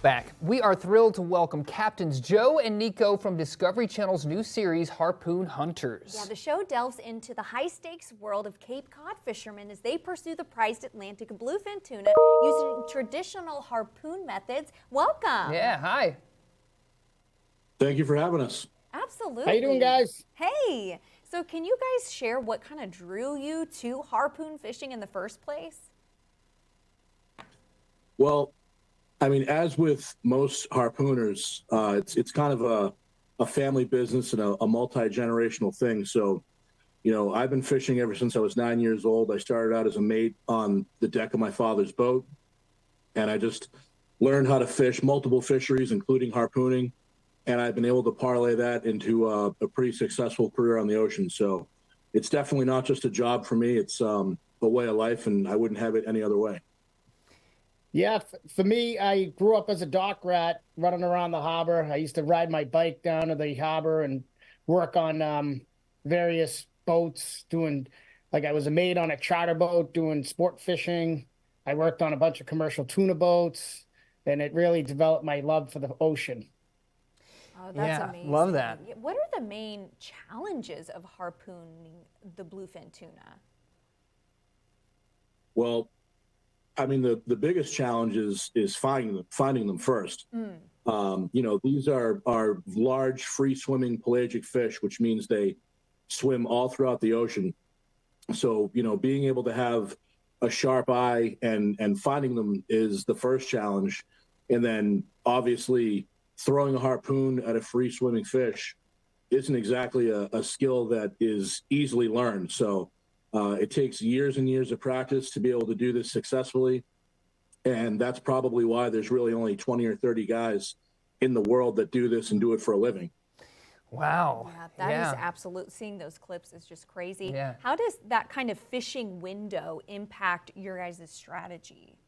back. We are thrilled to welcome Captains Joe and Nico from Discovery Channel's new series, Harpoon Hunters. Yeah, the show delves into the high-stakes world of Cape Cod fishermen as they pursue the prized Atlantic bluefin tuna using traditional harpoon methods. Welcome. Yeah, hi. Thank you for having us. Absolutely. How you doing, guys? Hey, so can you guys share what kind of drew you to harpoon fishing in the first place? Well, I mean, as with most harpooners, it's kind of a family business and a multi-generational thing. So, you know, I've been fishing ever since I was 9 years old. I started out as a mate on the deck of my father's boat, and I just learned how to fish multiple fisheries, including harpooning, and I've been able to parlay that into a pretty successful career on the ocean. So it's definitely not just a job for me. It's a way of life, and I wouldn't have it any other way. Yeah, for me, I grew up as a dock rat running around the harbor. I used to ride my bike down to the harbor and work on various boats doing, like I was a mate on a charter boat doing sport fishing. I worked on a bunch of commercial tuna boats, and it really developed my love for the ocean. Oh, that's Yeah, amazing. love that. What are the main challenges of harpooning the bluefin tuna? Well, I mean, the biggest challenge is finding them first. You know, these are large, free-swimming pelagic fish, which means they swim all throughout the ocean. So, you know, being able to have a sharp eye and finding them is the first challenge. And then, obviously, throwing a harpoon at a free-swimming fish isn't exactly a skill that is easily learned. So, it takes years and years of practice to be able to do this successfully. And that's probably why there's really only 20 or 30 guys in the world that do this and do it for a living. Wow. Yeah, that is absolute. Seeing those clips is just crazy. Yeah. How does that kind of fishing window impact your guys' strategy?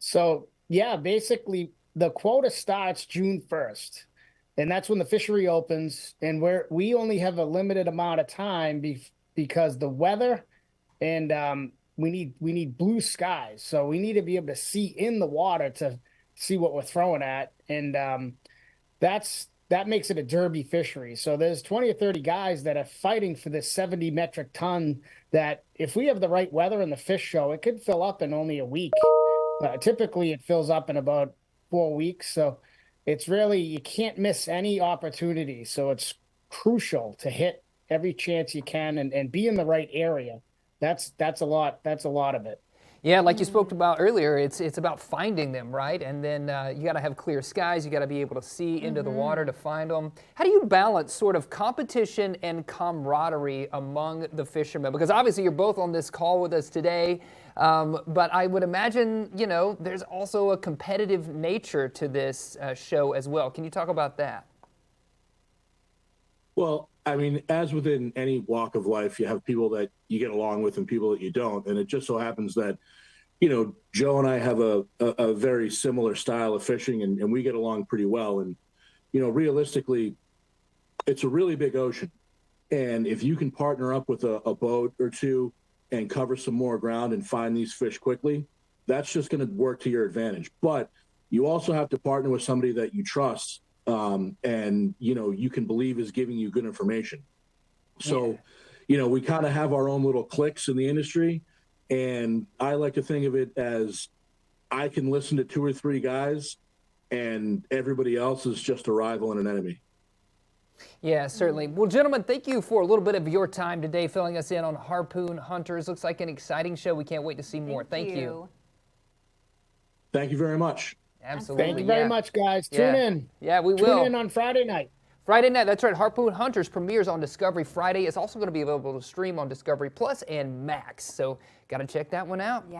So, yeah, basically the quota starts June 1st, and that's when the fishery opens, and we only have a limited amount of time because the weather and we need blue skies. So we need to be able to see in the water to see what we're throwing at, and that makes it a derby fishery. So there's 20 or 30 guys that are fighting for this 70 metric ton that if we have the right weather and the fish show, it could fill up in only a week. Typically, it fills up in about 4 weeks. So it's really, you can't miss any opportunity. So it's crucial to hit every chance you can and be in the right area. That's a lot of it. Yeah, like you spoke about earlier, it's about finding them, right? And then you got to have clear skies. You got to be able to see into the water to find them. How do you balance sort of competition and camaraderie among the fishermen? Because obviously you're both on this call with us today, but I would imagine, you know, there's also a competitive nature to this show as well. Can you talk about that? Well, I mean, as within any walk of life, you have people that you get along with and people that you don't. And it just so happens that, you know, Joe and I have a very similar style of fishing and we get along pretty well. And, you know, realistically, it's a really big ocean. And if you can partner up with a boat or two and cover some more ground and find these fish quickly, that's just going to work to your advantage. But you also have to partner with somebody that you trust and, you know, you can believe is giving you good information. So, you know, we kind of have our own little cliques in the industry. And I like to think of it as I can listen to 2 or 3 guys and everybody else is just a rival and an enemy. Yeah, certainly. Well, gentlemen, thank you for a little bit of your time today filling us in on Harpoon Hunters. Looks like an exciting show. We can't wait to see more. Thank you. Thank you very much. Absolutely. Thank you very much, guys. Tune in. Yeah, we will. Tune in on Friday night. Friday night, that's right. Harpoon Hunters premieres on Discovery Friday. It's also going to be available to stream on Discovery Plus and Max. So got to check that one out. Yeah.